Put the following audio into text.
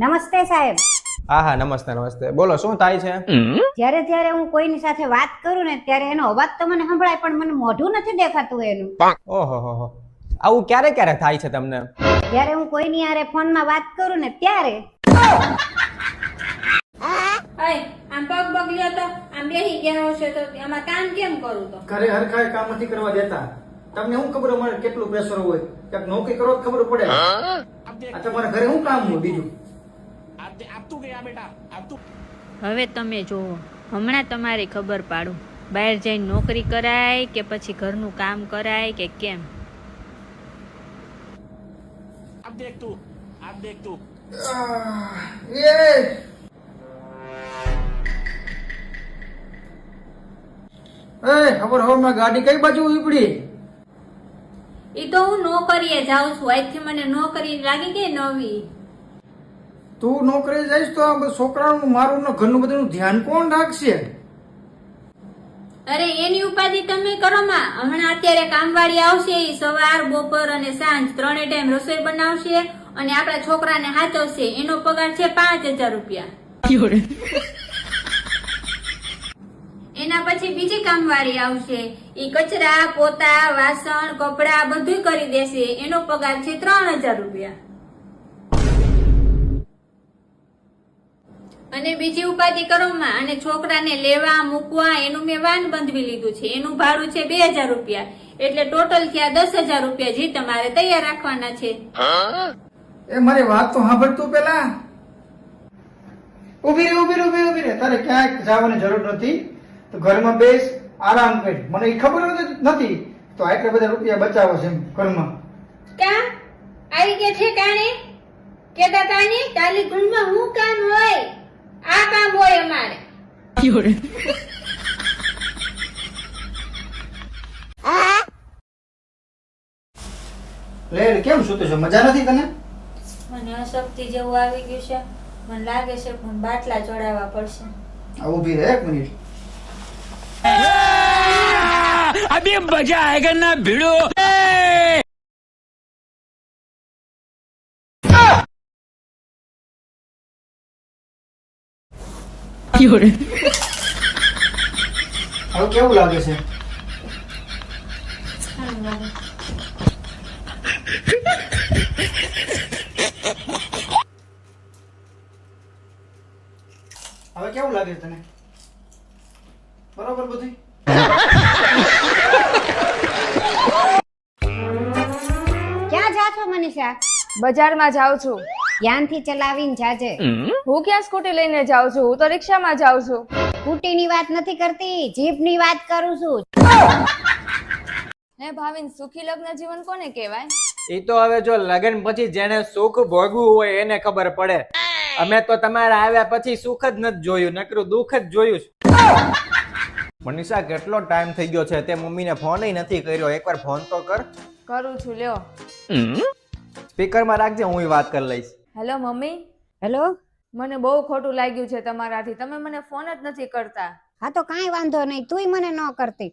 નમસ્તે સાહેબ. હા હા નમસ્તે નમસ્તે. બોલો શું થાય છે? જ્યારે જ્યારે હું કોઈની સાથે વાત કરું ને ત્યારે એનો અવાજ તો મને સંભળાય પણ મને મોઢું નથી દેખાતું એનું. ઓહો હો હો. આવું ક્યારે ક્યારે થાય છે તમને? જ્યારે હું કોઈની હારે ફોનમાં વાત કરું ને ત્યારે. આમ પગ બગલ્યો તો આમ બેહી ગયા હશે તો આમાં કામ કેમ કરું તો ઘરે હરખાય કામ નથી કરવા દેતા. તમને શું ખબર અમારે કેટલું પ્રેશર હોય? ક્યાંક નોકરી કરો તો ખબર પડે. આ તમારા ઘરે શું કામ હોય બીજું? હવે તમે જોવો, હમણાં તમારી ખબર પાડું, બહાર જઈને નોકરી કરાય કે પછી ઘરનું કામ કરાય કે કેમ. ખબર હવામાં ગાડી કઈ બાજુ ઉપડી? ઈ તો હું નોકરીએ જાઉં છું. આજથી મને નોકરી લાગી ગઈ નવી. તું નોકરી જઈશ તો આ છોકરાનું મારું ને ઘરનું બધું ધ્યાન કોણ રાખશે? અરે એની ઉપાધિ તમે કરો માં. હમણાં અત્યારે કામવાળી આવશે, ઈ સવાર બપોર અને સાંજ 3 ટાઈમ રસોઈ બનાવશે અને આપણા છોકરાને હાચવશે. એનો પગાર છે 5000 રૂપિયા. એના પછી બીજી કામવાળી આવશે, ઈ કચરા પોતા વાસણ કપડા બધું કરી દેશે. એનો પગાર છે 3000 રૂપિયા. અને બીજી ઉપાધિ કરો માં. અને છોકરાને લેવા મૂકવા એનું મેં વાન બંધવી લીધું છે. એનું ભાડું છે 2000 રૂપિયા. એટલે ટોટલ થયા 10000 રૂપિયા જે તમારે તૈયાર રાખવાના છે. એ મારી વાત તો સાંભળ તું પેલા. ઉભી રે. તારે ક્યાંય જવાની જરૂર નથી. તો ઘરમાં બેસ, આરામ કર. મને એ ખબર નથી તો આટલા બધા રૂપિયા બચાવો છે એમ ઘરમાં. કા આવી ગયા ઠેકાણે? કેતા તાની તાલી ગુણમાં હું કામ હોય? આ કામ હોય અમારે. લે કેમ સૂતો છે? મજા નથી તને? મને અશક્તિ જેવું આવી ગયું છે. મને લાગે છે પણ બાટલા ચડાવવા પડશે. ઉભી રહે 1 મિનિટ. अभी मजा आएगा ना भिड़ो. હવે કેવું લાગે છે? હવે કેવું લાગે છે તને? બરોબર બધું? ક્યાં જા છો મનીષા? બજારમાં જાઉં છું. ધ્યાનથી ચલાવીને જાજે. હું ક્યાં સ્કૂટી લઈને જાઉં છું? હું તો રિક્ષામાં જાઉં છું. સ્કૂટીની વાત નથી કરતી, જીભની વાત કરું છું. હે ભાવિન, સુખી લગ્ન જીવન કોને કહેવાય? એ તો હવે જો લગ્ન પછી જેને સુખ ભોગવું હોય એને ખબર પડે. અમે તો તમારા આવ્યા પછી સુખ જ નથી જોયું, નકરું દુઃખ જ જોયું છે. મનીષા કેટલો ટાઈમ થઈ ગયો છે, તે મમ્મીને ફોન નથી કર્યો. એકવાર ફોન તો કર. કરું છું, લ્યો. સ્પીકરમાં રાખજે, હું વાત કરી લઈશ. Hello mummy. હેલો. મને બહુ ખોટું લાગ્યું છે તમારાથી. તમે મને ફોન જ નથી કરતા. હા તો કાંઈ વાંધો નહીં, તુંય મને ન કરતી.